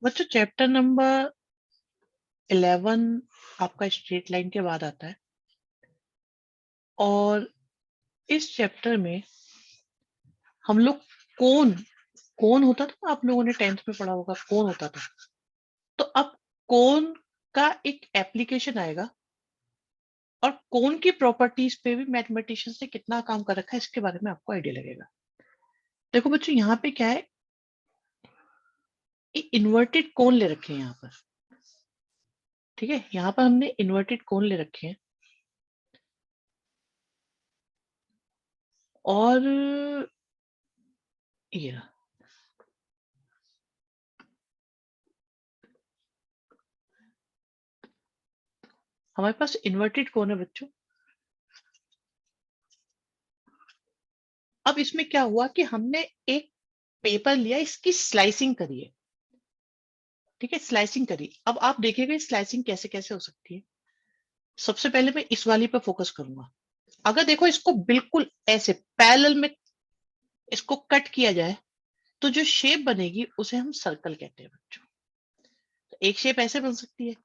बच्चों chapter number 11 आपका straight line के बाद आता है और इस चैप्टर में हम लोग कोण कोण होता था ना, आप लोगों ने 10th में पढ़ा होगा कोण होता था। तो अब कोण का एक एप्लीकेशन आएगा और कोण की प्रॉपर्टीज पे भी मैथमेटिशियंस ने कितना काम कर रखा है इसके बारे में आपको आइडिया लगेगा। देखो बच्चों यहाँ पे क्या है, इन्वर्टेड कोण ले रखे हैं यहाँ पर। ठीक है, यहाँ पर हमने इन्वर्टेड कोण ले रखे हैं और ये रहा। हमारे पास इन्वर्टेड कोण है बच्चों। अब इसमें क्या हुआ कि हमने एक पेपर लिया, इसकी स्लाइसिंग करी है। ठीक है, स्लाइसिंग करी। अब आप देखिएगा स्लाइसिंग कैसे कैसे हो सकती है। सबसे पहले मैं इस वाली पर फोकस करूंगा। अगर देखो इसको बिल्कुल ऐसे पैरेलल में इसको कट किया जाए तो जो शेप बनेगी उसे हम सर्कल कहते हैं बच्चों। तो एक शेप ऐसे बन सकती है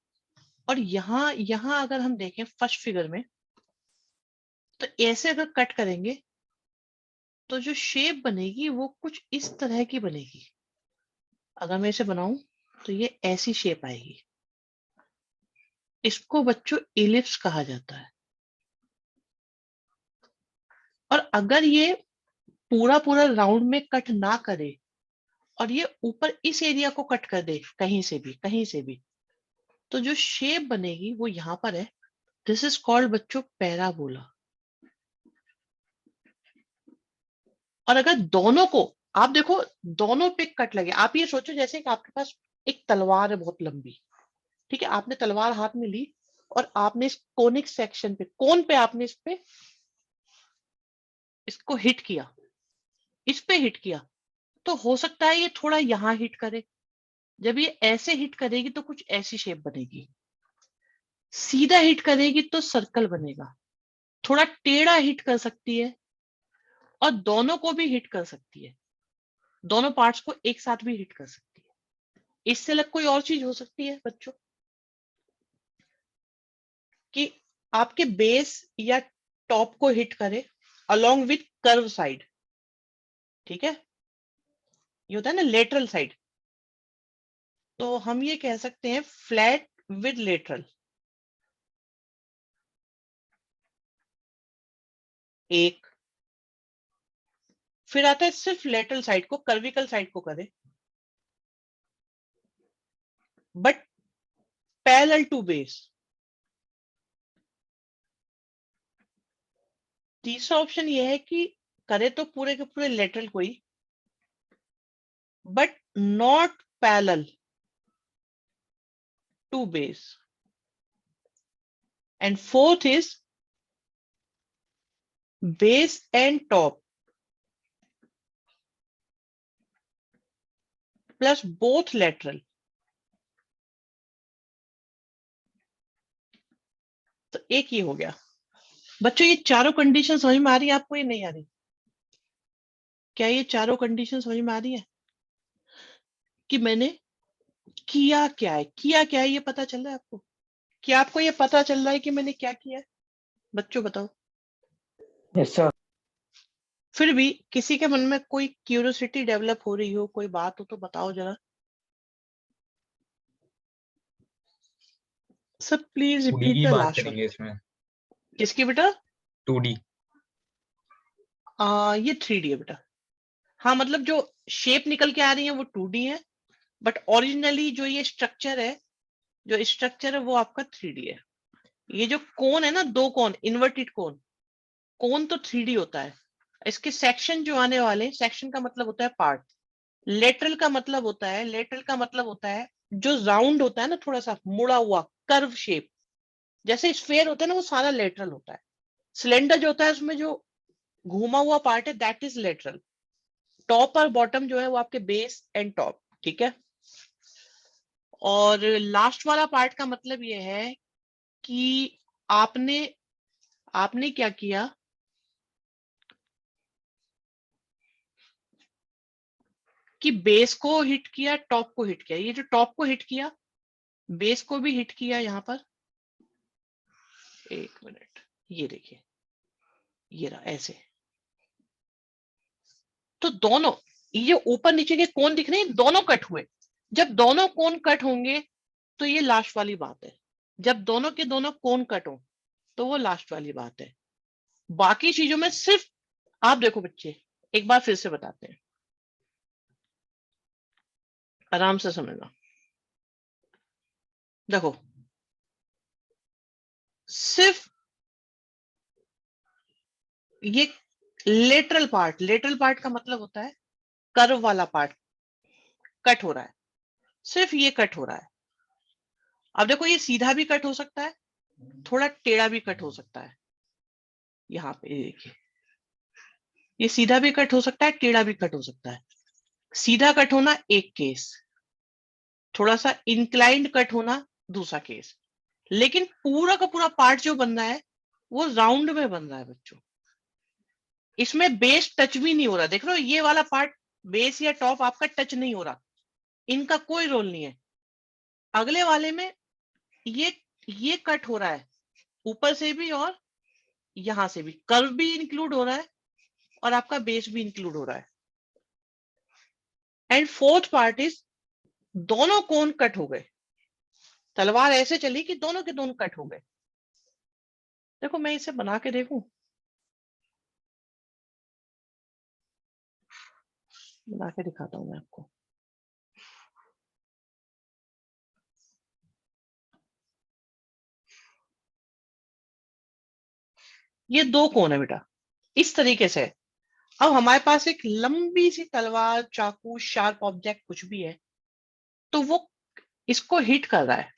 और यहाँ यहाँ अगर हम देखें फर्स्ट फिगर में तो ऐसे अगर कट करेंगे तो जो शेप बनेगी वो कुछ इस तरह की बनेगी। अगर मैं इसे बनाऊं तो ये ऐसी शेप आएगी। इसको बच्चों इलिप्स कहा जाता है। और अगर ये पूरा पूरा राउंड में कट ना करे और ये ऊपर इस एरिया को कट कर दे कहीं से भी तो जो शेप बनेगी वो यहां पर है। दिस इज कॉल्ड बच्चों पैराबोला। और अगर दोनों को आप देखो, दोनों पे कट लगे, आप ये सोचो जैसे कि आपके पास एक तलवार है बहुत लंबी। ठीक है, आपने तलवार हाथ में ली और आपने इस कोनिक सेक्शन पे, कोन पे आपने इस पे इसको हिट किया, इस पे हिट किया, तो हो सकता है ये थोड़ा यहां हिट करे। जब ये ऐसे हिट करेगी तो कुछ ऐसी शेप बनेगी। सीधा हिट करेगी तो सर्कल बनेगा। थोड़ा टेढ़ा हिट कर सकती है और दोनों को भी हिट कर सकती है। दोनों पार्ट्स को एक साथ भी हिट कर सकती है। इससे अलग कोई और चीज हो सकती है बच्चों कि आपके बेस या टॉप को हिट करे अलोंग विथ कर्व साइड। ठीक है, ये होता है ना लेटरल साइड। तो हम ये कह सकते हैं फ्लैट विद लेटरल। एक फिर आता है सिर्फ लेटरल साइड को, कर्विकल साइड को करे बट पैरेलल टू बेस। तीसरा ऑप्शन ये है कि करे तो पूरे के पूरे लेटरल को ही but not parallel to base. And fourth is base and top plus both lateral. तो एक ये हो गया बच्चों। ये चारों कंडीशन समझ में आ रही है आपको, ये नहीं आ रही? क्या ये चारों कंडीशन समझ में आ रही है कि मैंने किया क्या है ये पता चल रहा है आपको? क्या आपको ये पता चल रहा है कि मैंने क्या किया है? बच्चों बताओ। Yes sir. फिर भी किसी के मन में कोई क्यूरियोसिटी डेवलप हो रही हो, कोई बात हो तो बताओ जरा। सर प्लीज 2D रिपीट की द बात लास्ट वन। करेंगे इसमें। किसकी बेटा? 2D। ये 3D है बेटा। हाँ मतलब जो शेप निकल के आ रही है वो 2D है बट ओरिजिनली जो ये स्ट्रक्चर है, जो स्ट्रक्चर है वो आपका 3D है। ये जो कोन है ना, दो कोन, इन्वर्टेड कोन, कोन तो 3D होता है। इसके सेक्शन जो आने वाले, सेक्शन का मतलब होता है पार्ट। लेटरल का मतलब होता है जो राउंड होता है ना, थोड़ा सा मुड़ा हुआ कर्व शेप। जैसे स्फेयर होता है ना, वो सारा लेटरल होता है। सिलेंडर जो होता है उसमें जो घूमा हुआ पार्ट है दैट इज लेटरल। टॉप और बॉटम जो है वो आपके बेस एंड टॉप। ठीक है, और लास्ट वाला पार्ट का मतलब ये है कि आपने आपने क्या किया कि बेस को हिट किया, टॉप को हिट किया। ये जो टॉप को हिट किया, बेस को भी हिट किया यहाँ पर। एक मिनट, ये देखिए, ये रहा ऐसे। तो दोनों ये ऊपर नीचे के कोण दिख रहे हैं, दोनों कट हुए। जब दोनों कोण कट होंगे तो ये लास्ट वाली बात है। जब दोनों के दोनों कोण कट हो तो वो लास्ट वाली बात है। बाकी चीजों में सिर्फ आप देखो बच्चे, एक बार फिर से बताते हैं, आराम से समझना। देखो, सिर्फ ये लेटरल पार्ट का मतलब होता है कर्व वाला पार्ट कट हो रहा है, सिर्फ ये कट हो रहा है। अब देखो, ये सीधा भी कट हो सकता है, थोड़ा टेढ़ा भी कट हो सकता है। यहाँ पे देखिए, ये सीधा भी कट हो सकता है, टेढ़ा भी कट हो सकता है। सीधा कट होना एक केस, थोड़ा सा इंक्लाइंड कट होना दूसरा केस। लेकिन पूरा का पूरा पार्ट जो बन रहा है वो राउंड में बन रहा है बच्चों। इसमें बेस टच भी नहीं हो रहा। देख रहे हो, ये वाला पार्ट बेस या टॉप आपका टच नहीं हो रहा, इनका कोई रोल नहीं है। अगले वाले में ये कट हो रहा है, ऊपर से भी और यहां से भी कर्व भी इंक्लूड हो रहा है और आपका बेस भी इंक्लूड हो रहा है। एंड फोर्थ पार्ट इज, दोनों कोण कट हो गए। तलवार ऐसे चली कि दोनों के दोनों कट हो गए। देखो, मैं इसे बना के देखूं, बना के दिखाता हूं मैं आपको। ये दो कोण है बेटा, इस तरीके से। अब हमारे पास एक लंबी सी तलवार, चाकू, शार्प ऑब्जेक्ट कुछ भी है, तो वो इसको हिट कर रहा है,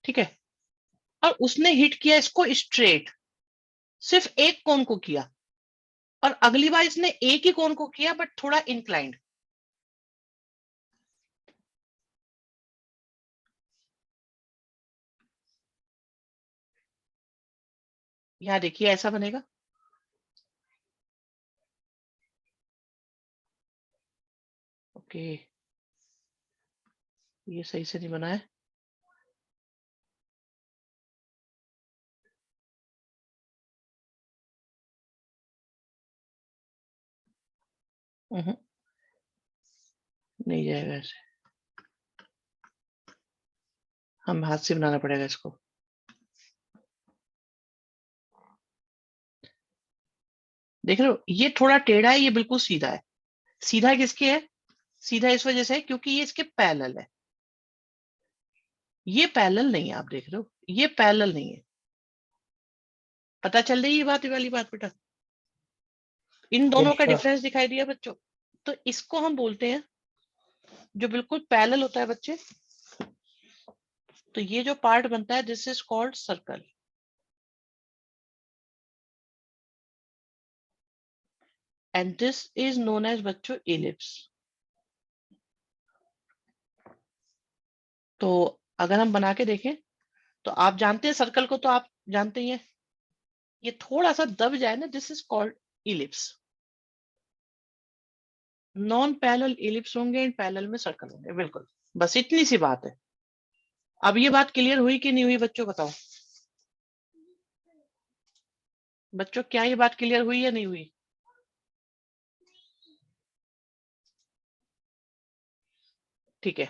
ठीक है। और उसने हिट किया इसको स्ट्रेट, सिर्फ एक कोण को किया। और अगली बार इसने एक ही कोण को किया बट थोड़ा इंक्लाइंड। यहां देखिए, ऐसा बनेगा। ओके, ये सही से नहीं बना है। नहीं जाएगा ऐसे, हम हाथ से बनाना पड़ेगा इसको। देख रहे हो, ये थोड़ा टेढ़ा है, ये बिल्कुल सीधा है। सीधा किसके है? सीधा इस वजह से है क्योंकि ये इसके पैरेलल है। ये पैरेलल नहीं है, आप देख रहे हो, ये पैरेलल नहीं है। पता चल रही है ये बात, ये वाली बात बेटा? इन दोनों यस का सर। डिफरेंस दिखाई दिया बच्चों? तो इसको हम बोलते हैं, जो बिल्कुल पैरेलल होता है बच्चे, तो ये जो पार्ट बनता है, this is called circle. And this is known as बच्चों इलिप्स। तो अगर हम बना के देखें, तो आप जानते हैं सर्कल को, तो आप जानते ही हैं, ये थोड़ा सा दब जाए ना, this is called ellipse. Non parallel ellipse होंगे, एंड पैरेलल में सर्कल होंगे, बिल्कुल। बस इतनी सी बात है। अब ये बात क्लियर हुई कि नहीं हुई बच्चों, बताओ बच्चों, क्या ये बात क्लियर हुई या नहीं हुई? ठीक है,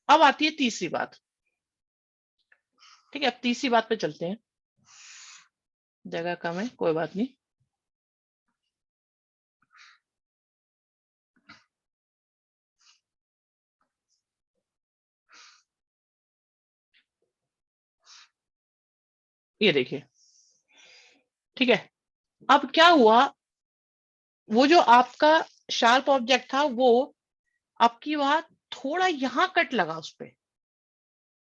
अब आती है तीसरी बात। ठीक है, अब तीसरी बात पे चलते हैं। जगह कम है, कोई बात नहीं। ये देखिए, ठीक है। अब क्या हुआ, वो जो आपका शार्प ऑब्जेक्ट था, वो आपकी बात थोड़ा यहां कट लगा उस पे,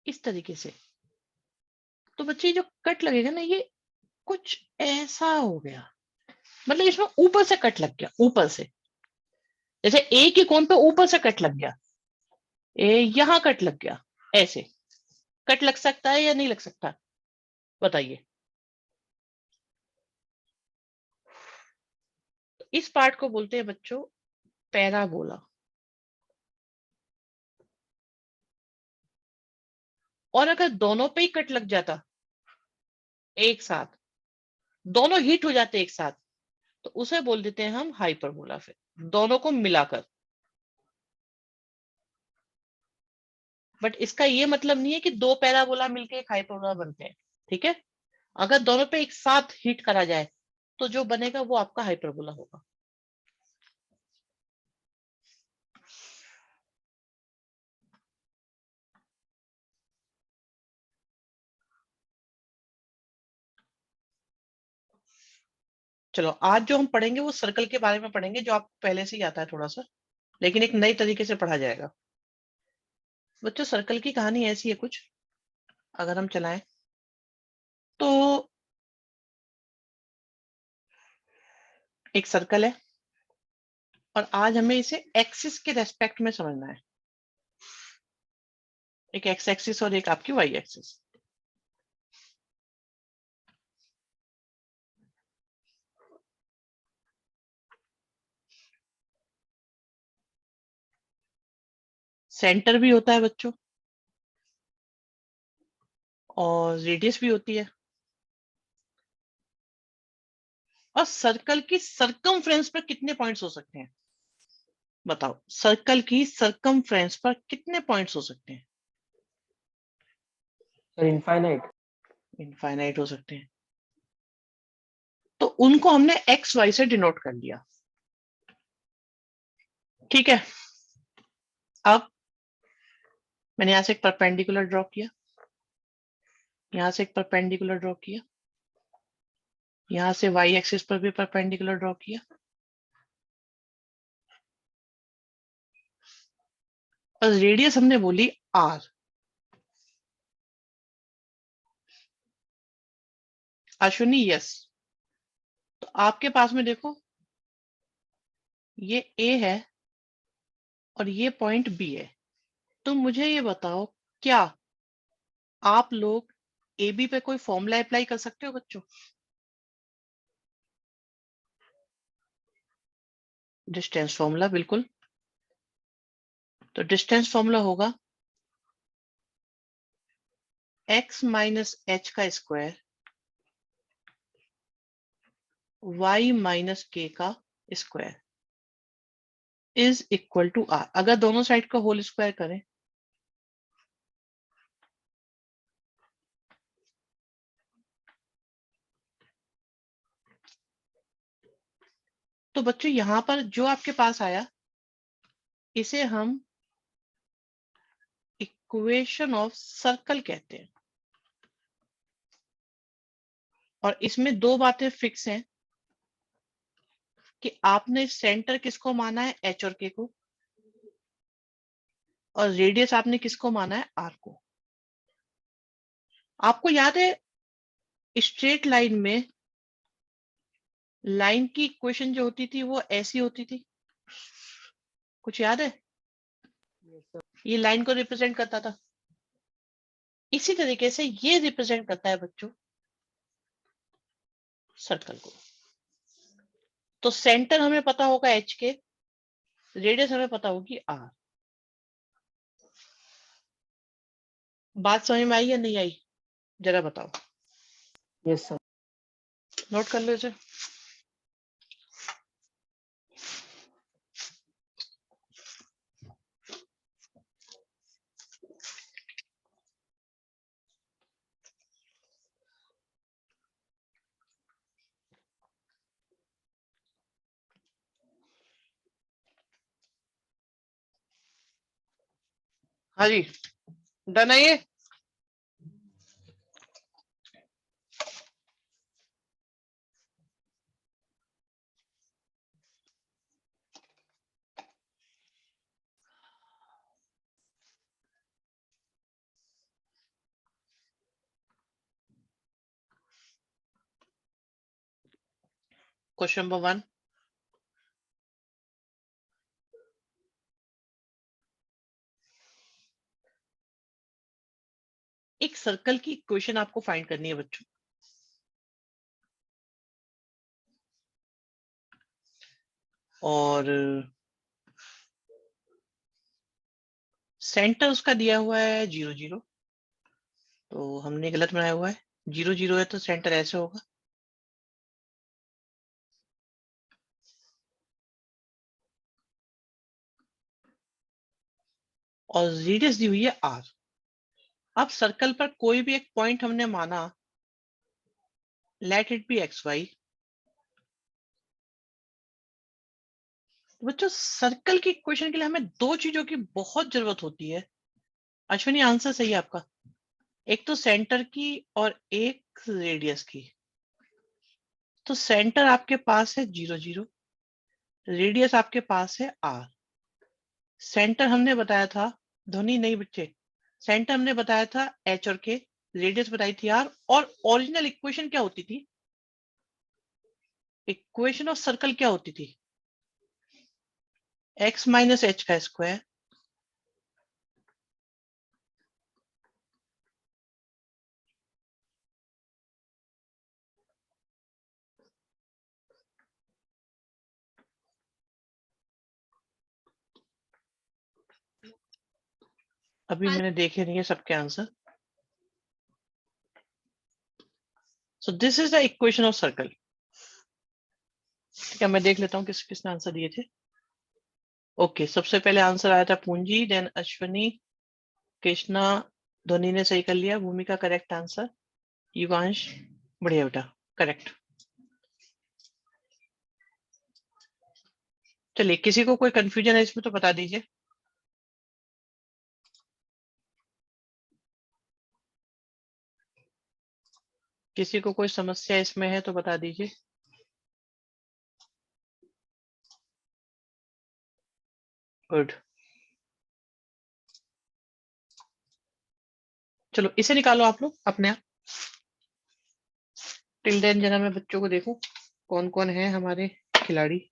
इस तरीके से। तो बच्चे, जो कट लगेगा ना, ये कुछ ऐसा हो गया, मतलब इसमें ऊपर से कट लग गया, ऊपर से। जैसे एक ही कोण पे ऊपर से कट लग गया, यहां कट लग गया, ऐसे। कट लग सकता है या नहीं लग सकता, बताइए? इस पार्ट को बोलते हैं बच्चों पैराबोला, और अगर दोनों पे ही कट लग जाता एक साथ, दोनों हिट हो जाते एक साथ, तो उसे बोल देते हैं हम हाइपरबोला। फिर दोनों को मिलाकर। बट इसका ये मतलब नहीं है कि दो पैराबोला मिलके एक हाइपरबोला बनते हैं, ठीक है। अगर दोनों पे एक साथ हिट करा जाए तो जो बनेगा वो आपका हाइपरबोला होगा। चलो आज जो हम पढ़ेंगे वो सर्कल के बारे में पढ़ेंगे, जो आपको पहले से ही आता है थोड़ा सा, लेकिन एक नई तरीके से पढ़ा जाएगा। बच्चों सर्कल की कहानी ऐसी है कुछ, अगर हम चलाएं तो एक सर्कल है और आज हमें इसे एक्सिस के रेस्पेक्ट में समझना है। एक एक्स एक्सिस और एक आपकी वाई एक्सिस। सेंटर भी होता है बच्चों और रेडियस भी होती है, और सर्कल की सरकमफ्रेंस पर कितने पॉइंट्स हो सकते हैं? बताओ, सर्कल की सरकमफ्रेंस पर कितने पॉइंट्स हो सकते हैं? Sir infinite. इनफाइनाइट हो सकते हैं। तो उनको हमने एक्स वाई से डिनोट कर लिया, ठीक है। अब मैंने यहां से एक परपेंडिकुलर ड्रॉ किया, यहां से एक परपेंडिकुलर ड्रॉ किया, यहां से वाई एक्सिस पर भी परपेंडिकुलर ड्रॉ किया, और रेडियस हमने बोली आर। अश्विनी यस। तो आपके पास में देखो ये ए है और ये पॉइंट बी है। तो मुझे ये बताओ, क्या आप लोग ए बी पे कोई फॉर्मूला अप्लाई कर सकते हो बच्चों? डिस्टेंस फॉर्मूला, बिल्कुल। तो डिस्टेंस फॉर्मूला होगा x माइनस एच का स्क्वायर y माइनस के का square is equal to R. अगर दोनों साइड का होल स्क्वायर करें तो बच्चों यहां पर जो आपके पास आया इसे हम इक्वेशन ऑफ सर्कल कहते हैं। और इसमें दो बातें फिक्स हैं कि आपने सेंटर किसको माना है, एच और के को, और रेडियस आपने किसको माना है, आर को। आपको याद है स्ट्रेट लाइन में लाइन की इक्वेशन जो होती थी वो ऐसी होती थी, कुछ याद है? ये लाइन को रिप्रेजेंट करता था। इसी तरीके से ये रिप्रेजेंट करता है बच्चों सर्कल को। तो सेंटर हमें पता होगा एच के, रेडियस हमें पता होगी आर। बात समझ में आई या नहीं आई, जरा बताओ। Yes sir. नोट कर लो इसे। हाँ जी, डन है ये। क्वेश्चन नंबर 1, एक सर्कल की इक्वेशन आपको फाइंड करनी है बच्चों। और सेंटर उसका दिया हुआ है 0 0, तो हमने गलत बनाया हुआ है। 0 0 है तो सेंटर ऐसे होगा, और रेडियस दी हुई है r। अब सर्कल पर कोई भी एक पॉइंट हमने माना, let it be X Y. बच्चों सर्कल की इक्वेशन के लिए हमें दो चीजों की बहुत जरूरत होती है। अश्विनी आंसर सही है आपका, एक तो सेंटर की और एक रेडियस की। तो सेंटर आपके पास है 0 0, रेडियस आपके पास है r। सेंटर हमने बताया था, ध्वनि नहीं बच्चे, सेंटर हमने बताया था h और k, रेडियस बताई थी r। और ओरिजिनल इक्वेशन क्या होती थी, इक्वेशन ऑफ सर्कल क्या होती थी, x माइनस h का स्क्वायर अभी मैंने देखे नहीं है सबके answer. So this is the equation of circle. ठीक है, मैं देख लेता हूँ किस किसने आंसर दिए थे। ओके, सबसे पहले आंसर आया था पूंजी, देन अश्विनी, कृष्णा, ध्वनि ने सही कर लिया, भूमिका करेक्ट आंसर, युवांश बढ़िया बेटा करेक्ट। चलिए, किसी को कोई कंफ्यूजन है इसमें तो बता दीजिए। किसी को कोई समस्या इसमें है तो बता दीजिए। गुड, चलो इसे निकालो आप लोग अपने आप। टिल देन जरा मैं बच्चों को देखूं कौन कौन है हमारे खिलाड़ी।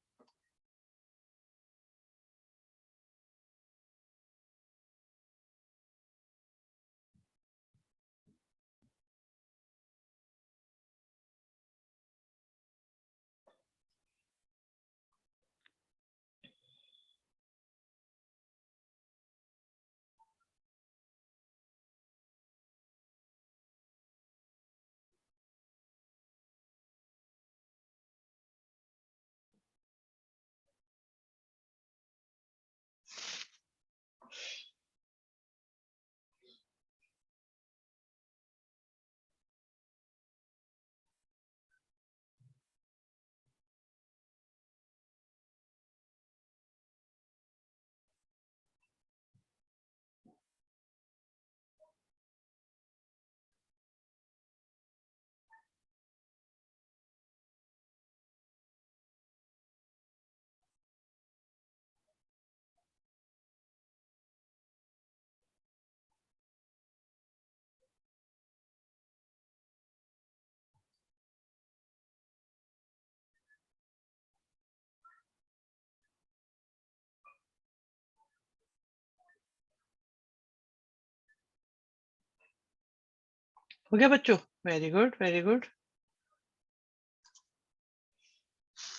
हो गया बच्चों, वेरी गुड वेरी गुड।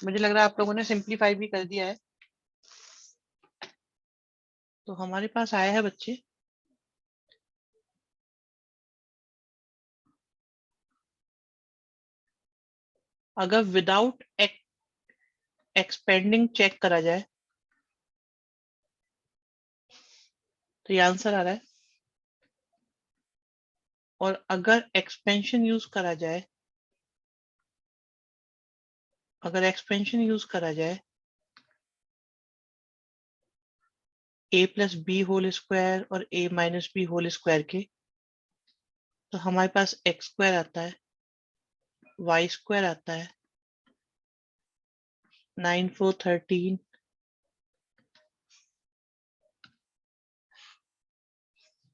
मुझे लग रहा है आप लोगों ने सिंप्लीफाई भी कर दिया है। तो हमारे पास आया है बच्चे, अगर विदाउट एक्सपेंडिंग चेक करा जाए तो ये आंसर आ रहा है, और अगर एक्सपेंशन यूज करा जाए, अगर एक्सपेंशन यूज करा जाए a plus B whole square और a minus B whole square के, तो हमारे पास एक्स स्क्वायर आता है, वाई स्क्वायर आता है, 9 4 13,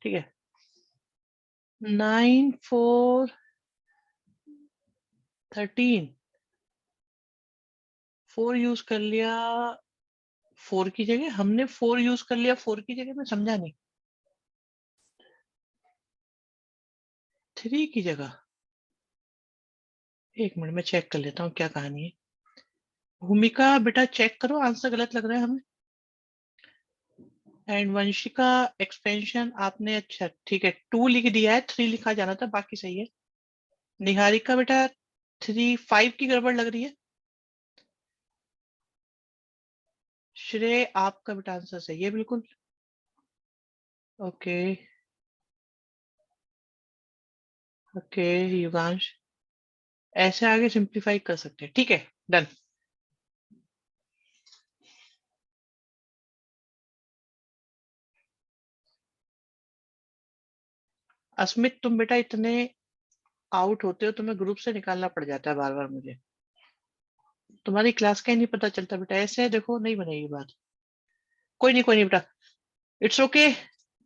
ठीक है, 9 4 13, 4 यूज कर लिया, 4 की जगह हमने 4 यूज कर लिया, 4 की जगह, मैं समझा नहीं, 3 की जगह। एक मिनट में चेक कर लेता हूँ क्या कहानी है। भूमिका बेटा चेक करो, आंसर गलत लग रहा है हमें। एंड वंशिका एक्सपेंशन आपने, अच्छा ठीक है 2 लिख दिया है, 3 लिखा जाना था, बाकी सही है। निहारिका बेटा 3 5 की गड़बड़ लग रही है। श्रेय आपका बेटा आंसर सही है बिल्कुल। ओके ओके युगांश, ऐसे आगे सिंप्लीफाई कर सकते हैं, ठीक है डन। अस्मित तुम बेटा इतने आउट होते हो, तुम्हें ग्रुप से निकालना पड़ जाता है बार बार मुझे, तुम्हारी क्लास का ही नहीं पता चलता बेटा, ऐसे देखो नहीं बनेगी बात। कोई नहीं बेटा, इट्स ओके,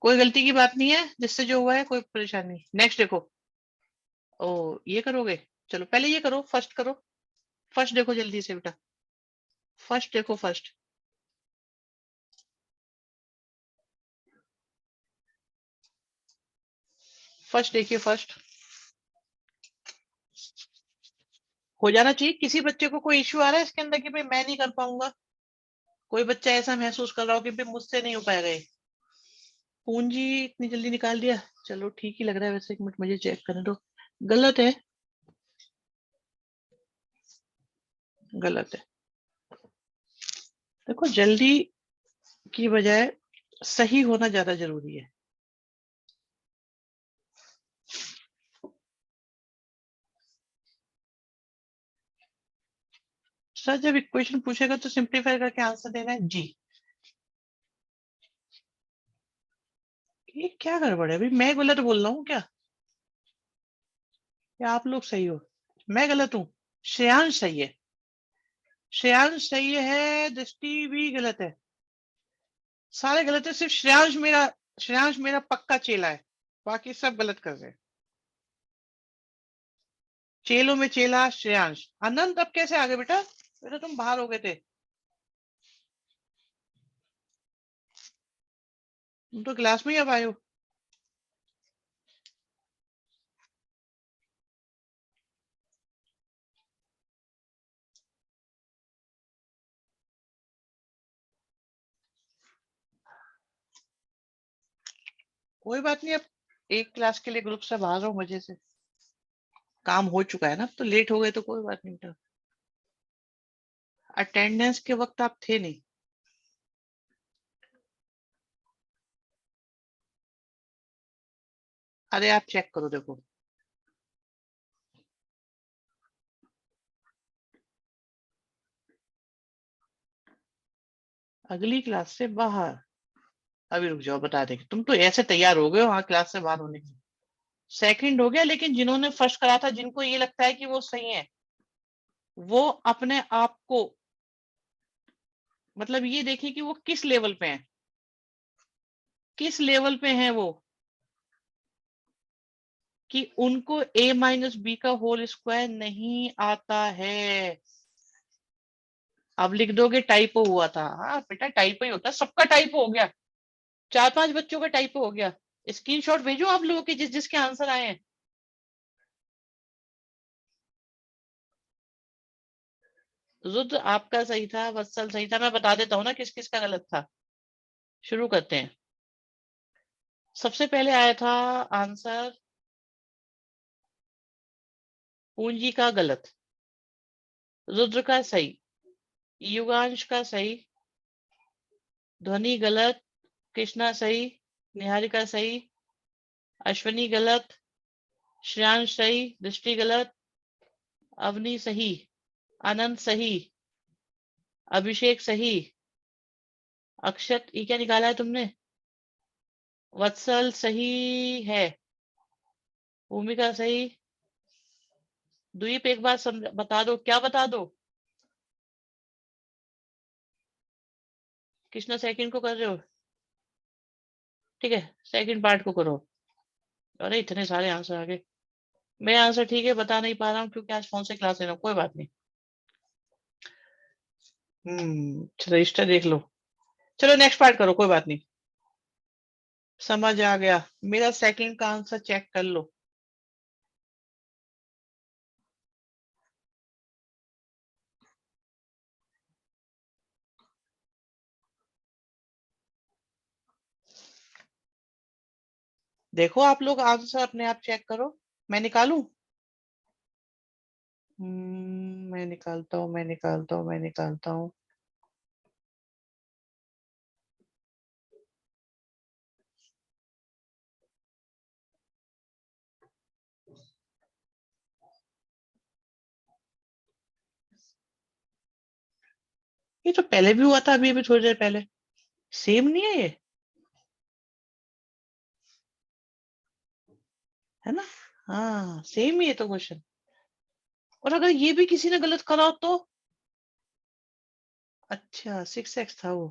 कोई गलती की बात नहीं है, जिससे जो हुआ है कोई परेशानी नहीं। नेक्स्ट देखो। ओ ये करोगे, चलो पहले ये करो, फर्स्ट करो। फर्स्ट देखो जल्दी से बेटा, फर्स्ट देखो फर्स्ट। फर्स्ट देखिए फर्स्ट, हो जाना चाहिए। किसी बच्चे को कोई इश्यू आ रहा है इसके अंदर कि भाई मैं नहीं कर पाऊंगा, कोई बच्चा ऐसा महसूस कर रहा हो कि भाई मुझसे नहीं हो पाएगा ये। पूंजी इतनी जल्दी निकाल दिया, चलो ठीक ही लग रहा है वैसे, एक मिनट मुझे चेक करने दो। गलत है, गलत है। देखो जल्दी की बजाय सही होना ज्यादा जरूरी है। सर जब इक्वेशन पूछेगा तो सिंप्लीफाई करके आंसर देना है जी। ये क्या गड़बड़ है भाई, मैं गलत बोल रहा हूँ क्या, या आप लोग सही हो? मैं गलत हूँ? श्रेयांश सही है, श्रेयांश सही है, दृष्टि भी गलत है, सारे गलत है, सिर्फ श्रेयांश मेरा पक्का चेला है, बाकी सब गलत कर रहे हैं। चेलों में चेला श्रेयांश। अनंत अब कैसे आ गए बेटा, बेटा तुम बाहर हो गए थे, तुम तो क्लास में ही अब आए हो। कोई बात नहीं, अब एक क्लास के लिए ग्रुप से बाहर हो, मजे से काम हो चुका है ना, अब तो लेट हो गए तो कोई बात नहीं बेटा, अटेंडेंस के वक्त आप थे नहीं। अरे आप चेक करो देखो, अगली क्लास से बाहर। अभी रुक जाओ बता देंगे, तुम तो ऐसे तैयार हो गए हो हाँ क्लास से बाहर होने के लिए। सेकंड हो गया, लेकिन जिन्होंने फर्स्ट करा था, जिनको ये लगता है कि वो सही है, वो अपने आप को, मतलब ये देखिए कि वो किस लेवल पे हैं, किस लेवल पे हैं वो, कि उनको a माइनस बी का होल स्क्वायर नहीं आता है। अब लिख दोगे टाइपो हुआ था, हाँ बेटा टाइपो ही होता है, सबका टाइपो हो गया, 4 5 बच्चों का टाइपो हो गया। स्क्रीनशॉट भेजो आप लोगों के जिस जिसके आंसर आए हैं। रुद्र आपका सही था, वत्सल सही था, मैं बता देता हूँ ना किस किस का गलत था। शुरू करते हैं। सबसे पहले आया था आंसर पूंजी का गलत, रुद्र का सही, युगांश का सही, ध्वनि गलत, कृष्णा सही, निहारिका सही, अश्विनी गलत, श्रेयांश सही, दृष्टि गलत, अवनी सही, आनंद सही, अभिषेक सही, अक्षत ये क्या निकाला है तुमने, वत्सल सही है, भूमिका सही। द्वीप एक बार बता दो, क्या बता दो? कृष्णा सेकंड को कर रहे हो, ठीक है सेकंड पार्ट को करो। अरे इतने सारे आंसर आ गए, मैं आंसर ठीक है बता नहीं पा रहा हूँ क्योंकि आज फोन से क्लास ले रहा हूँ, कोई बात नहीं। रजिस्टर देख लो, चलो नेक्स्ट पार्ट करो, कोई बात नहीं। समझ आ गया, मेरा सेकंड का आंसर चेक कर लो। देखो आप लोग आंसर अपने आप चेक करो। मैं निकालूं? मैं निकालता हूँ, मैं निकालता हूँ, मैं निकालता हूँ। ये तो पहले भी हुआ था, अभी अभी थोड़ी देर पहले। सेम नहीं है ये, है ना? हाँ सेम ही है तो क्वेश्चन। और अगर ये भी किसी ने गलत करा हो तो? अच्छा 6x था वो।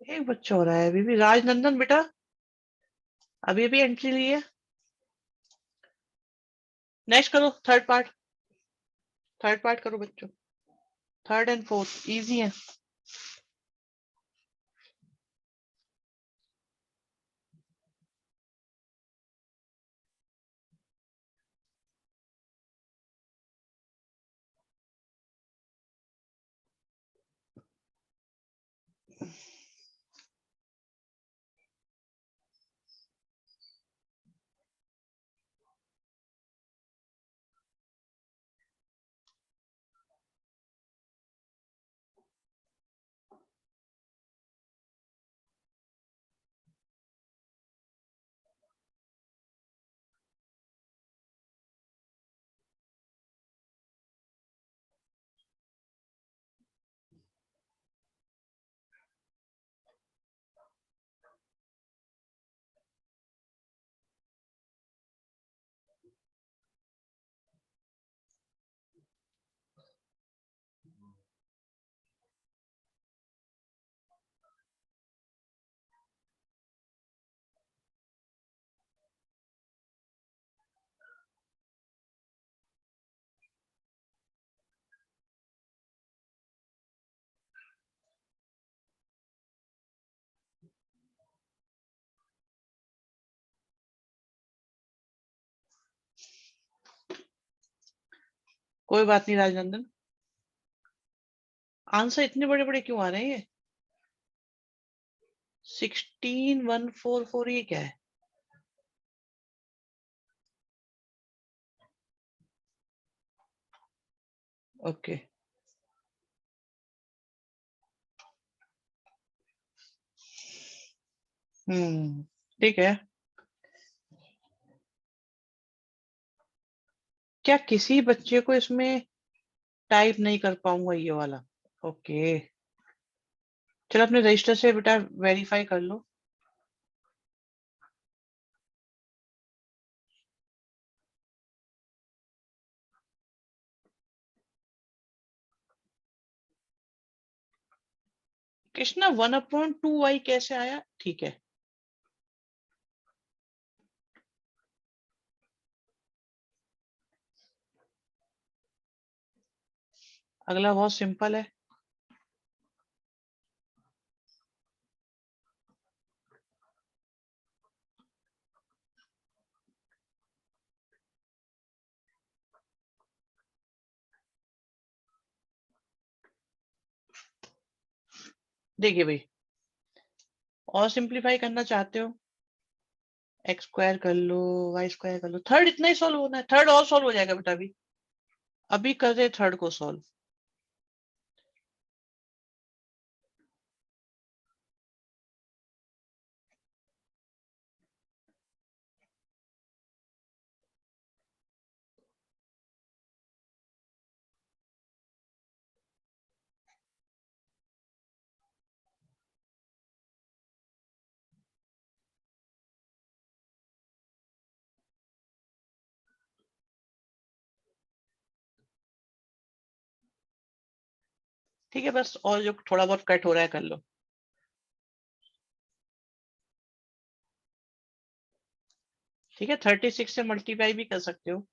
एक बच्चा हो रहा है अभी भी। राजनंदन बेटा, अभी अभी एंट्री ली है। नेक्स्ट करो, थर्ड पार्ट। थर्ड पार्ट करो बच्चों। थर्ड एंड फोर्थ इजी है। कोई बात नहीं राजनंदन। आंसर इतने बड़े बड़े क्यों आ रहे हैं ये? 16144 ये क्या है? ओके। ठीक है। क्या किसी बच्चे को इसमें टाइप नहीं कर पाऊंगा ये वाला? ओके। चलो अपने रजिस्टर से बेटा वेरीफाई कर लो। कृष्णा 1/2y कैसे आया? ठीक है। अगला बहुत सिंपल है। देखिए भाई, और सिंप्लीफाई करना चाहते हो, एक्स स्क्वायर कर लो, वाई स्क्वायर कर लो। थर्ड इतना ही सॉल्व होना है, थर्ड और सॉल्व हो जाएगा बेटा। अभी अभी कर रहे थर्ड को सॉल्व। ठीक है, बस और जो थोड़ा बहुत कट हो रहा है कर लो। ठीक है, 36 से मल्टीप्लाई भी कर सकते हो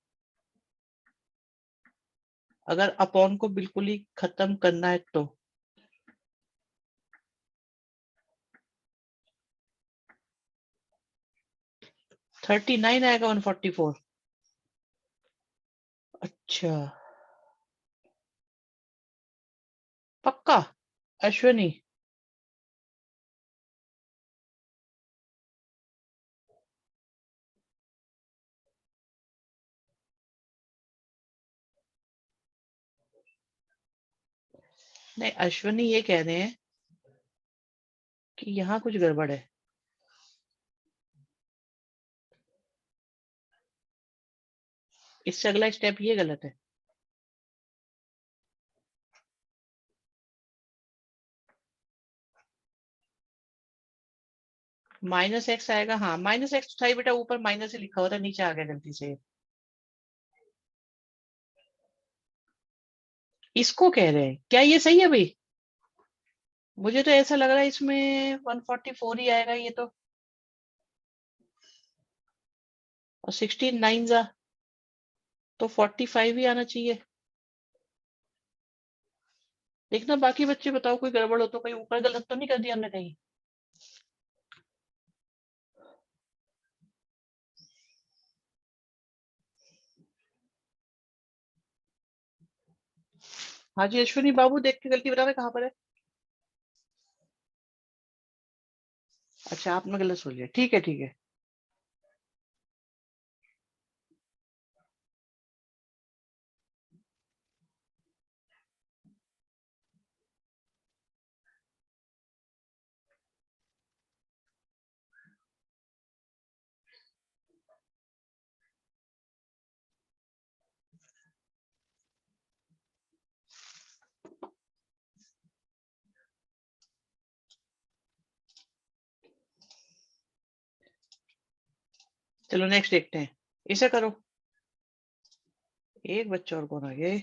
अगर अपॉन को बिल्कुल ही खत्म करना है तो। 39 आएगा 144। अच्छा पक्का? अश्विनी? नहीं, अश्विनी ये कह रहे हैं कि यहाँ कुछ गड़बड़ है। इससे अगला स्टेप ये गलत है। -x आएगा। हाँ, -x था ही बेटा, ऊपर माइनस ही लिखा हुआ था, नीचे आ गया गलती से। इसको कह रहे हैं, क्या ये सही है भाई? मुझे तो ऐसा लग रहा है इसमें 144 ही आएगा ये तो। और 16 9 जा तो 45 ही आना चाहिए। देखना बाकी बच्चे, बताओ कोई गड़बड़ हो तो, कहीं ऊपर गलत तो नहीं कर दिया हमने कहीं। हाँ जी अश्विनी बाबू, देख के गलती बता रहे कहाँ पर है। अच्छा, आपने गलत सोच लिया, ठीक है ठीक है। चलो नेक्स्ट देखते हैं। इसे करो। एक बच्चा और कौन आ गया?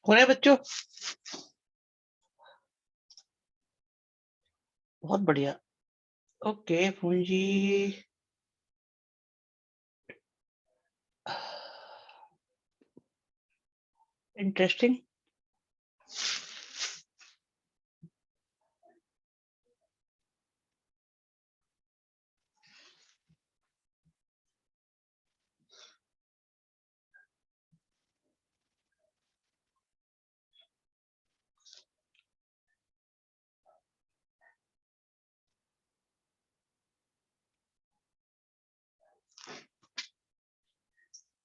हो रहे बच्चों? बहुत बढ़िया। ओके पूंजी, इंटरेस्टिंग।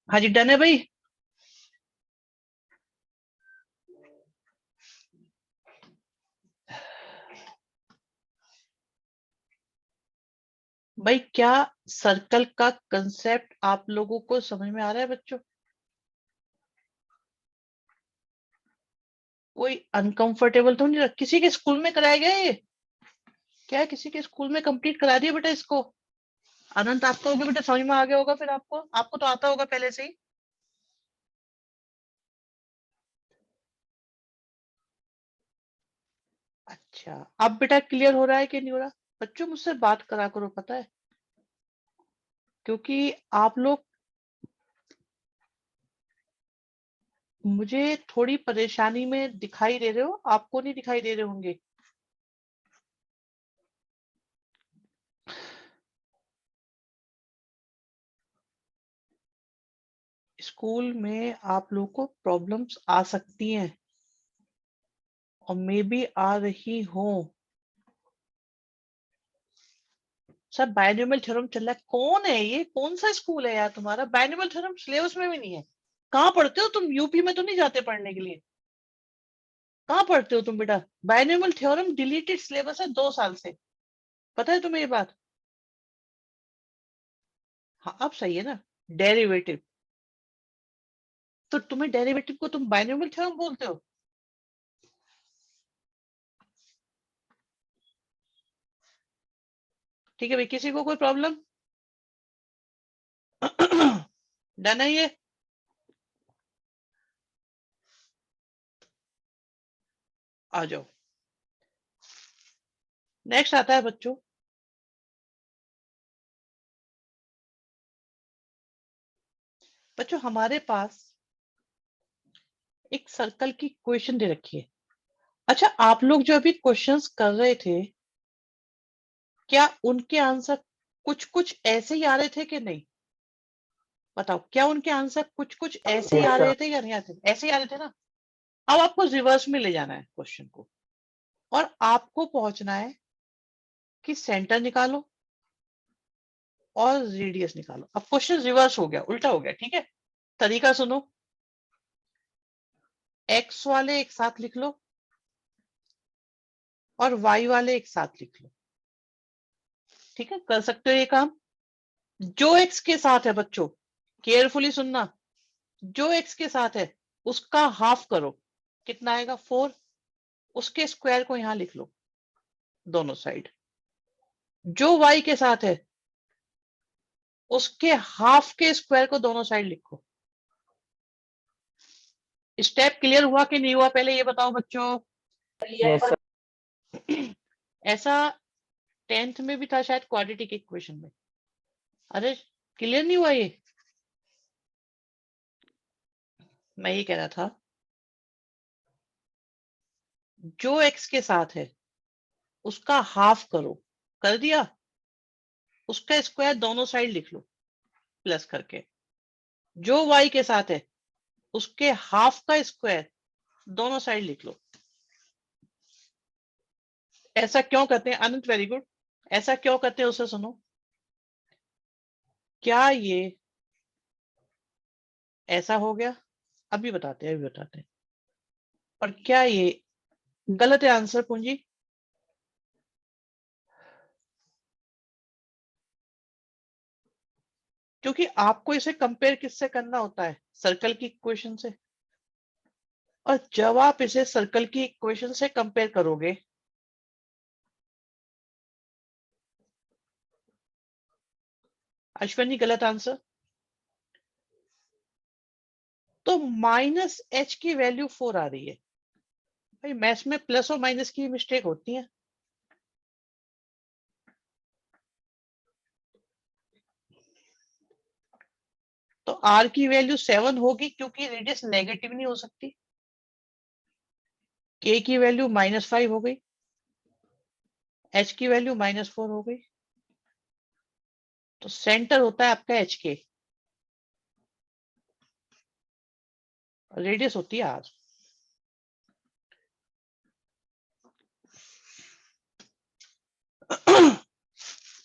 हाँ जी डन है भाई। भाई क्या सर्कल का कंसेप्ट आप लोगों को समझ में आ रहा है बच्चों? कोई अनकंफर्टेबल तो नहीं? किसी के स्कूल में कराया गया ये? क्या है, किसी के स्कूल में कंप्लीट करा दिया बेटा इसको? अनंत आपको होगा बेटा, समझ में आ गया होगा फिर आपको, आपको तो आता होगा पहले से ही। अच्छा। अच्छा, अब बेटा क्लियर हो रहा है कि नहीं हो रहा? बच्चों मुझसे बात करा करो, पता है, क्योंकि आप लोग मुझे थोड़ी परेशानी में दिखाई दे रहे हो, आपको नहीं दिखाई दे रहे होंगे। स्कूल में आप लोग को प्रॉब्लम्स आ सकती हैं और मे बी आ रही हो। सर बायनोमियल थ्योरम चल रहा है, कौन है ये? कौन सा स्कूल है यार तुम्हारा? बायनोमियल थ्योरम सिलेबस में भी नहीं है। कहाँ पढ़ते हो तुम? यूपी में तो नहीं जाते पढ़ने के लिए? कहाँ पढ़ते हो तुम बेटा? बायनोमियल थ्योरम डिलीटेड सिलेबस है 2 साल से, पता है तुम्हें ये बात? हाँ अब सही है ना। डेरिवेटिव, तो तुम्हें डेरिवेटिव को तुम बायनोमियल थ्योरम बोलते हो? ठीक है भाई, किसी को कोई प्रॉब्लम? डन है ये? आ जाओ, नेक्स्ट आता है बच्चों, हमारे पास एक सर्कल की क्वेश्चन दे रखी है। अच्छा, आप लोग जो अभी क्वेश्चंस कर रहे थे, क्या उनके आंसर कुछ कुछ ऐसे ही आ रहे थे कि नहीं? बताओ, क्या उनके आंसर कुछ कुछ ऐसे ही Yes, आ sir. रहे थे या नहीं आते? ऐसे ही आ रहे थे ना? अब आपको रिवर्स में ले जाना है क्वेश्चन को, और आपको पहुंचना है कि सेंटर निकालो और रेडियस निकालो। अब क्वेश्चन रिवर्स हो गया, उल्टा हो गया, ठीक है? तरीका सुनो, एक्स वाले एक साथ लिख लो और वाई वाले एक साथ लिख लो। ठीक है, कर सकते हो ये काम। जो एक्स के साथ है बच्चों, केयरफुली सुनना, जो एक्स के साथ है उसका हाफ करो, कितना आएगा? 4। उसके स्क्वायर को यहां लिख लो दोनों साइड। जो वाई के साथ है उसके हाफ के स्क्वायर को दोनों साइड लिखो। स्टेप क्लियर हुआ कि नहीं हुआ, पहले ये बताओ बच्चों। Yes, sir. ऐसा 10th में भी था शायद, क्वाड्रेटिक इक्वेशन में। अरे क्लियर नहीं हुआ ये? मैं ये कह रहा था, जो एक्स के साथ है उसका हाफ करो, कर दिया? उसका स्क्वायर दोनों साइड लिख लो प्लस करके। जो वाई के साथ है उसके हाफ का स्क्वायर दोनों साइड लिख लो। ऐसा क्यों करते हैं अनंत? Very good. ऐसा क्यों करते हैं उसे सुनो। क्या ये ऐसा हो गया? अभी बताते हैं, अभी बताते हैं। और क्या ये गलत है आंसर पूंजी? क्योंकि आपको इसे कंपेयर किससे करना होता है? सर्कल की इक्वेशन से। और जब आप इसे सर्कल की इक्वेशन से कंपेयर करोगे, अश्वनी गलत आंसर, तो माइनस एच की वैल्यू 4 आ रही है। भाई मैथ्स में प्लस और माइनस की मिस्टेक होती है। तो आर की वैल्यू 7 होगी क्योंकि रेडियस नेगेटिव नहीं हो सकती। के की वैल्यू -5 हो गई, एच की वैल्यू -4 हो गई। तो सेंटर होता है आपका एच के, रेडियस होती है आर।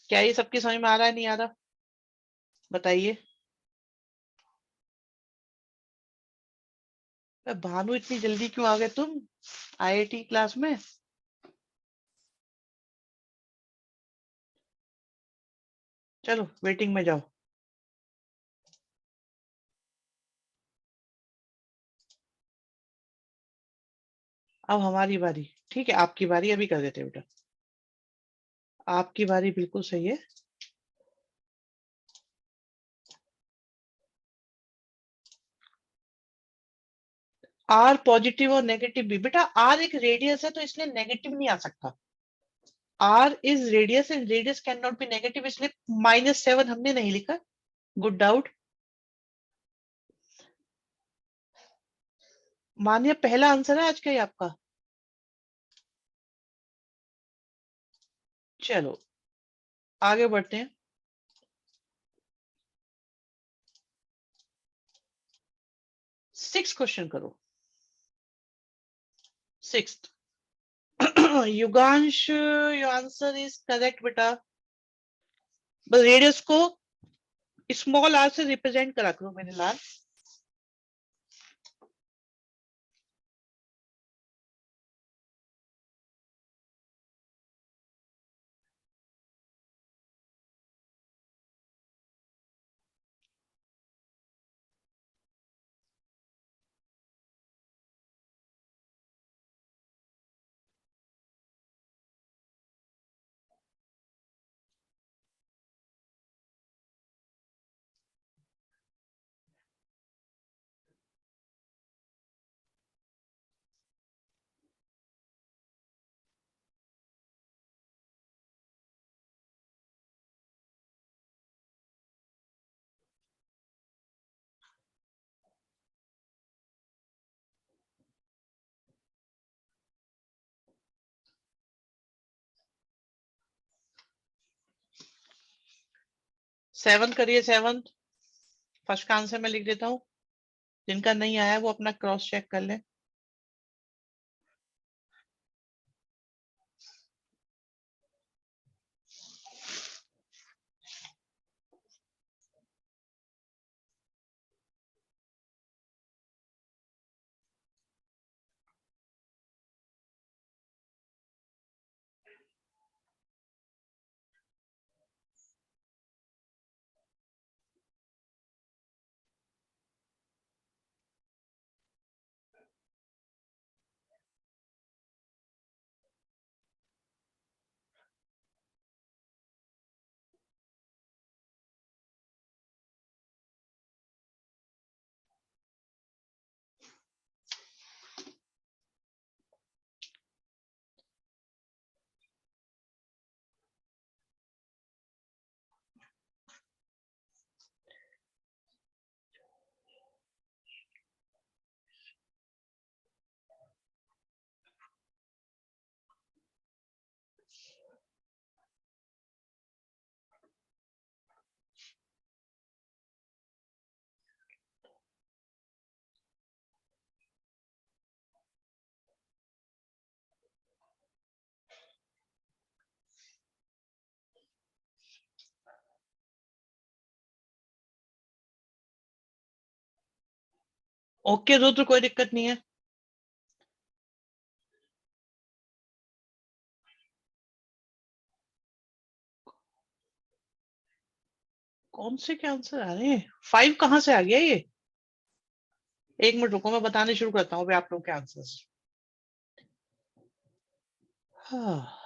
क्या ये सबकी समझ में आ रहा है, नहीं आ रहा? बताइए। भानु इतनी जल्दी क्यों आ गए तुम आईआईटी क्लास में? चलो वेटिंग में जाओ। अब हमारी बारी, ठीक है? आपकी बारी, अभी कर देते हैं बेटा, आपकी बारी, बिल्कुल सही है। आर पॉजिटिव और नेगेटिव भी। बेटा आर एक रेडियस है तो इसलिए नेगेटिव नहीं आ सकता। R is radius and radius can not be negative, इसलिए -7 हमने नहीं लिखा। Good doubt. मानिए पहला आंसर है आज का ही आपका। चलो आगे बढ़ते हैं। 6 क्वेश्चन करो। 6th Yugansh, your answer is correct बेटा। बस रेडियस को स्मॉल आर से रिप्रेजेंट करा करो मेरे लाल। सेवन करिए। 7 फर्स्ट का आंसर मैं लिख देता हूँ, जिनका नहीं आया वो अपना क्रॉस चेक कर लें। ओके रुद्र, कोई दिक्कत नहीं है। कौन से क्या आंसर आ रहे हैं? 5 कहाँ से आ गया ये? एक मिनट रुको, मैं बताने शुरू करता हूँ आप लोग के आंसर। हाँ।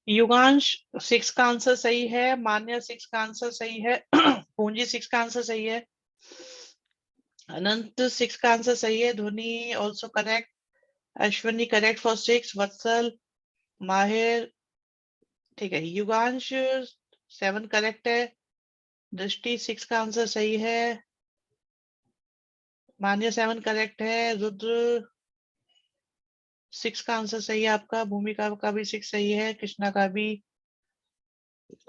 युगांश 6 का आंसर सही है, मान्य 6 का आंसर सही है, पूंजी 6 का आंसर सही है, अनंत 6 का आंसर सही है, ध्वनि also correct, Ashwani correct for 6, वत्सल, माहिर ठीक है, युगांश 7 करेक्ट है, दृष्टि 6 का आंसर सही है, मान्य 7 करेक्ट है, रुद्र 6 का आंसर सही है आपका, भूमिका का भी 6 सही है, कृष्णा का भी,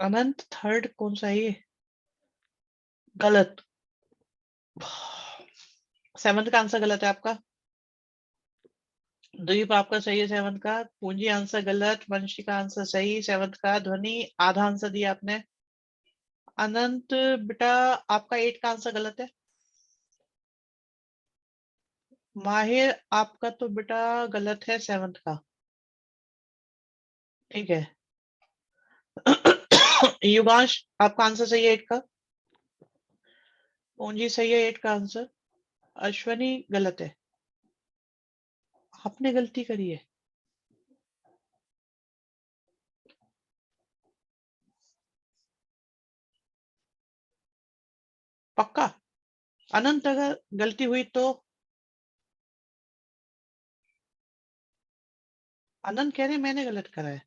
अनंत थर्ड कौन सा है ये? गलत। 7 का आंसर गलत है आपका। द्वीप आपका सही है 7 का, पूंजी आंसर गलत, वंशी का आंसर सही 7 का, ध्वनि आधा आंसर दिया आपने। अनंत बेटा आपका 8 का आंसर गलत है। माहिर आपका तो बेटा गलत है 7 का, ठीक है। युगांश आपका आंसर सही है 8 का, पूंजी सही है 8 का आंसर, अश्वनी गलत है, आपने गलती करी है। पक्का? अनंत अगर गलती हुई तो अनंत कह रहे मैंने गलत करा है,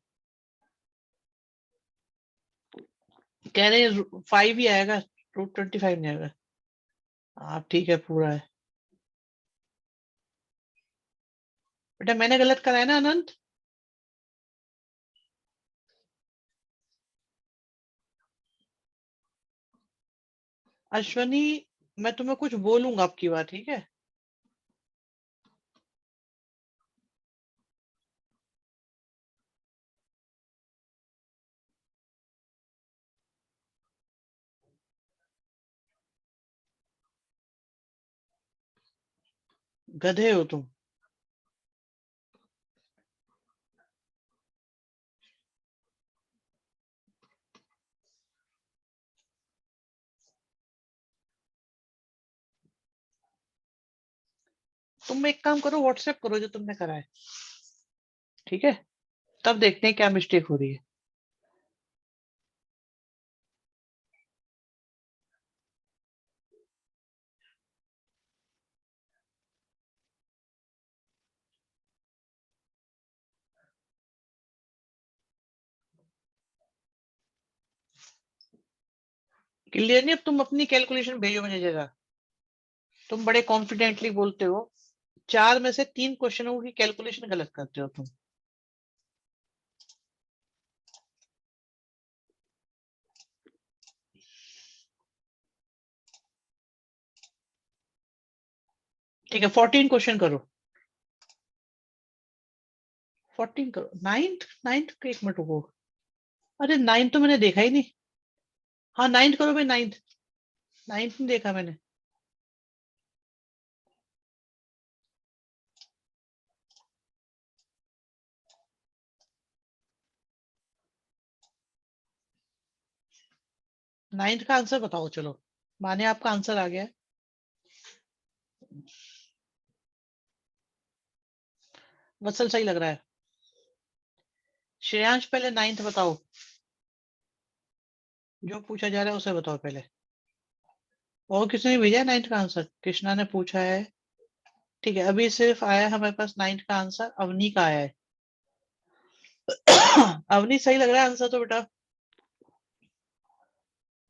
कह रहे 5 ही आएगा, √25 नहीं आएगा। हाँ ठीक है, पूरा है बेटा, मैंने गलत करा है ना अनंत? अश्वनी, मैं तुम्हें कुछ बोलूंगा आपकी बात, ठीक है? गधे हो तुम। तुम एक काम करो, व्हाट्सएप करो जो तुमने करा है, ठीक है? तब देखते हैं क्या मिस्टेक हो रही है। क्लियर नहीं? अब तुम अपनी कैलकुलेशन भेजो मुझे जरा। तुम बड़े कॉन्फिडेंटली बोलते हो, 4 में से 3 क्वेश्चनों की कैलकुलेशन गलत करते हो तुम। ठीक है, 14 क्वेश्चन करो। 14 करो। नाइन्थ नाइन्थ का 1 मिनट रुको। अरे नाइन्थ तो मैंने देखा ही नहीं। हाँ नाइन्थ करो भाई, नाइन्थ। नाइन्थ नहीं देखा मैंने। नाइन्थ का आंसर बताओ चलो। माने आपका आंसर आ गया है। वत्सल सही लग रहा है। श्रेयांश पहले नाइन्थ बताओ, जो पूछा जा रहा है उसे बताओ पहले। और किसने भेजा है नाइन्थ का आंसर? कृष्णा ने पूछा है। ठीक है, अभी सिर्फ आया है हमारे पास नाइन्थ का आंसर, अवनी का आया है। अवनी सही लग रहा है आंसर तो बेटा।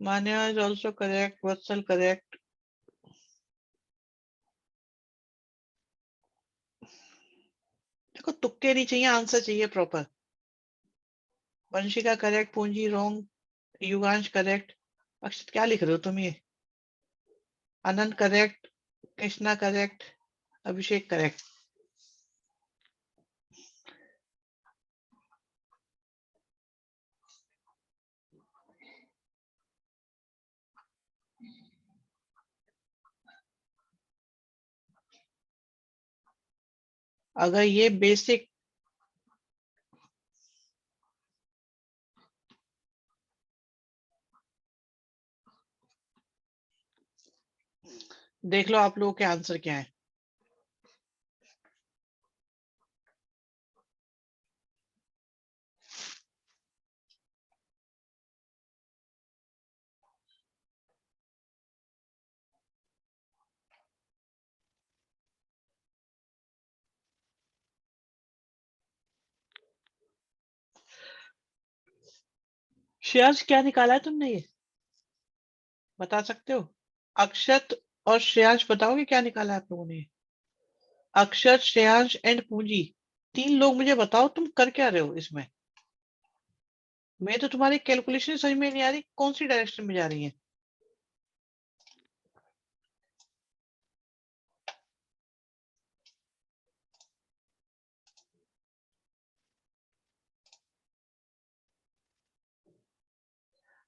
Manya is also correct, Vatsal correct. देखो तुक्के नहीं चाहिए, आंसर चाहिए proper. Vanshika correct, Poonji wrong, Yugansh correct. Akshat क्या लिख रहे हो तुम ये? Anand correct, Krishna correct, Abhishek correct. अगर ये बेसिक, देख लो आप लोगों के आंसर क्या है। श्रेयांश क्या निकाला है तुमने ये, बता सकते हो? अक्षत और श्रेयांश बताओगे क्या निकाला है आप लोगों ने? अक्षत, श्रेयांश एंड पूंजी, 3 लोग मुझे बताओ तुम कर क्या रहे हो इसमें? मैं तो तुम्हारी कैलकुलेशन समझ में नहीं आ रही, कौन सी डायरेक्शन में जा रही है?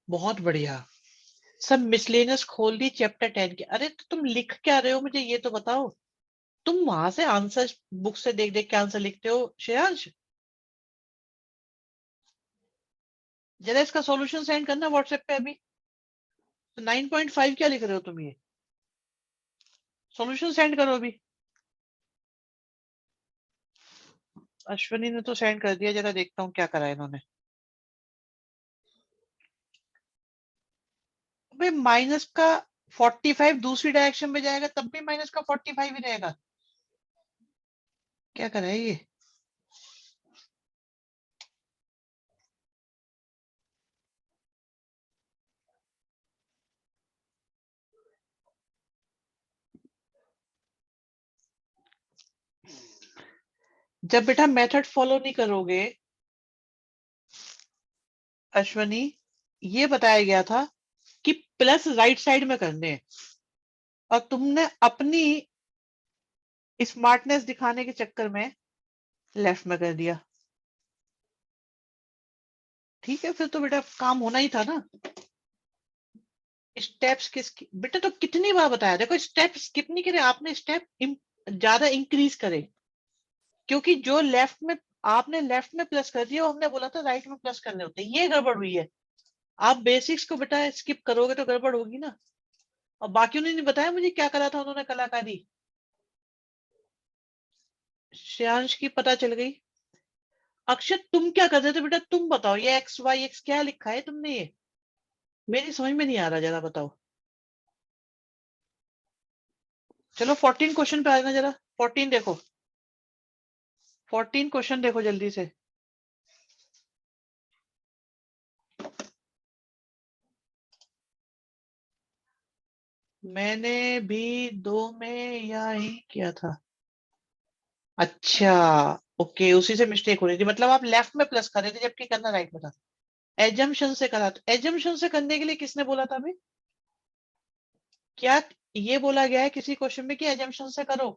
बहुत बढ़िया। सब मिसलेनियस खोल दी चैप्टर 10 के। अरे तो तुम लिख क्या रहे हो मुझे ये तो बताओ। तुम वहां से आंसर बुक से देख देख के आंसर लिखते हो श्रेयांश? जरा इसका सॉल्यूशन सेंड करना व्हाट्सएप पे अभी। तो 9.5 क्या लिख रहे हो तुम ये? सॉल्यूशन सेंड करो अभी। अश्विनी ने तो सेंड कर दिया, जरा देखता हूँ क्या करा है इन्होंने। भाई माइनस का 45 दूसरी डायरेक्शन में जाएगा तब भी माइनस का 45 ही रहेगा। क्या कर रहा है ये? जब बेटा मेथड फॉलो नहीं करोगे अश्वनी, ये बताया गया था कि प्लस राइट साइड में करने हैं और तुमने अपनी स्मार्टनेस दिखाने के चक्कर में लेफ्ट में कर दिया। ठीक है, फिर तो बेटा काम होना ही था ना। स्टेप्स बेटा तो कितनी बार बताया, देखो स्टेप स्किप नहीं करे आपने, स्टेप ज्यादा इंक्रीज करे, क्योंकि जो लेफ्ट में आपने लेफ्ट में प्लस कर दिया, हमने बोला था राइट में प्लस करने होते हैं, ये गड़बड़ हुई है। आप बेसिक्स को बेटा स्किप करोगे तो गड़बड़ होगी ना। और बाकियों ने नहीं बताया मुझे क्या करा था उन्होंने कलाकारी। श्रेयांश की पता चल गई। अक्षय तुम क्या कर रहे थे बेटा, तुम बताओ, ये एक्स वाई एक्स क्या लिखा है तुमने, ये मेरी समझ में नहीं आ रहा, जरा बताओ। चलो 14 क्वेश्चन पे आना जरा, 14 देखो, 14 क्वेश्चन देखो जल्दी से। मैंने भी दो में यही किया था। अच्छा, ओके, उसी से मिस्टेक हो रही थी, मतलब आप लेफ्ट में प्लस कर रहे थे जबकि करना राइट में था। एजम्पशन से करा, तो एजम्पशन से करने के लिए किसने बोला था अभी? क्या ये बोला गया है किसी क्वेश्चन में कि एजम्पशन से करो?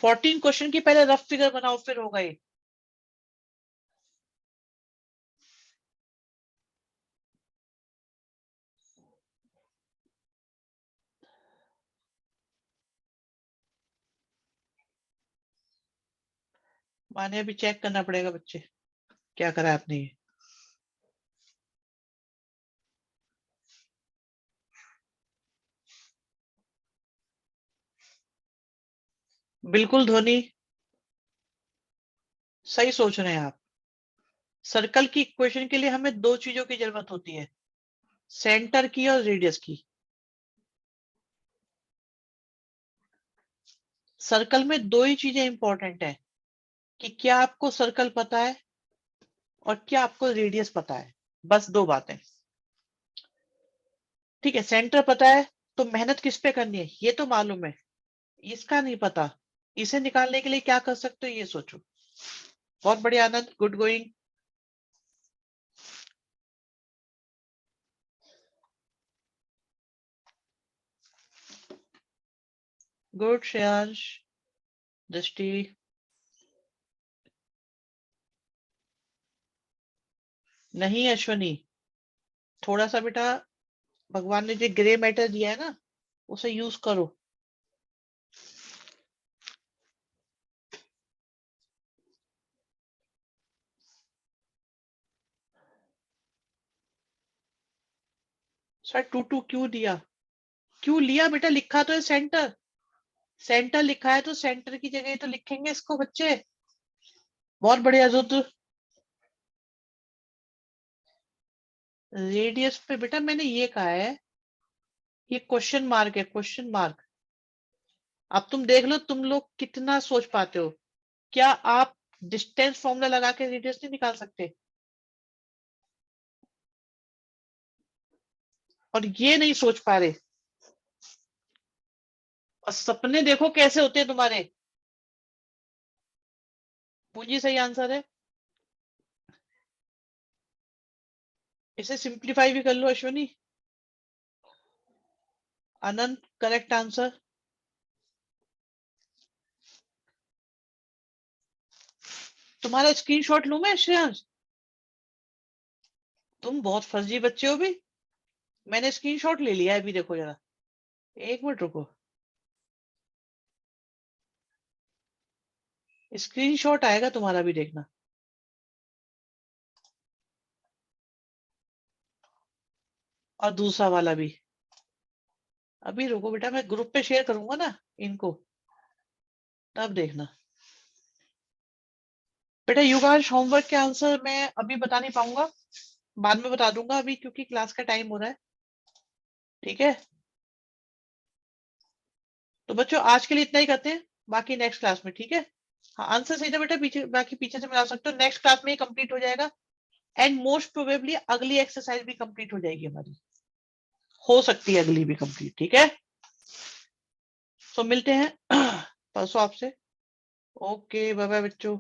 14 क्वेश्चन की पहले रफ फिगर बनाओ फिर होगा ये। माने अभी चेक करना पड़ेगा बच्चे, क्या करा आपने ये। बिल्कुल धोनी, सही सोच रहे हैं आप। सर्कल की इक्वेशन के लिए हमें दो चीजों की जरूरत होती है, सेंटर की और रेडियस की। सर्कल में दो ही चीजें इंपॉर्टेंट है, कि क्या आपको सर्कल पता है और क्या आपको रेडियस पता है, बस दो बातें। ठीक है, सेंटर पता है तो मेहनत किस पे करनी है ये तो मालूम है, इसका नहीं पता, इसे निकालने के लिए क्या कर सकते हो ये सोचो। बहुत बढ़िया आनंद, गुड गोइंग। गुड श्रेयांश, दृष्टि। नहीं अश्वनी, थोड़ा सा बेटा भगवान ने जो ग्रे मैटर दिया है ना, उसे यूज करो। सर टू टू क्यों दिया, क्यों लिया बेटा, लिखा तो है सेंटर, सेंटर लिखा है तो सेंटर की जगह तो लिखेंगे इसको बच्चे। बहुत बढ़िया रुद्र। रेडियस पे बेटा मैंने ये कहा है, ये क्वेश्चन मार्क है, क्वेश्चन मार्क। अब तुम देख लो तुम लोग कितना सोच पाते हो, क्या आप डिस्टेंस फॉर्मूला लगा के रेडियस नहीं निकाल सकते? और ये नहीं सोच पा रहे, और सपने देखो कैसे होते हैं तुम्हारे। पूंजी सही आंसर है, इसे सिंप्लीफाई भी कर लो अश्वनी। अनंत करेक्ट आंसर। तुम्हारा स्क्रीनशॉट लूं मैं श्रेयांश? तुम बहुत फर्जी बच्चे हो भी। मैंने स्क्रीनशॉट ले लिया है अभी, देखो जरा, एक मिनट रुको, स्क्रीनशॉट आएगा तुम्हारा भी, देखना। और दूसरा वाला भी, अभी रुको बेटा, मैं ग्रुप पे शेयर करूंगा ना इनको, तब देखना। बेटा युगांश, होमवर्क के आंसर मैं अभी बता नहीं पाऊंगा, बाद में बता दूंगा अभी क्योंकि क्लास का टाइम हो रहा है। ठीक है, तो बच्चों आज के लिए इतना ही करते हैं, बाकी नेक्स्ट क्लास में। ठीक है, हाँ आंसर सही था बेटा, पीछे बाकी पीछे से मिला सकते हो। नेक्स्ट क्लास में ये कंप्लीट हो जाएगा एंड मोस्ट प्रोबेबली अगली एक्सरसाइज भी कंप्लीट हो जाएगी हमारी, हो सकती है अगली भी कंप्लीट। ठीक है, तो मिलते हैं परसों आपसे। ओके बाय बाय बच्चों।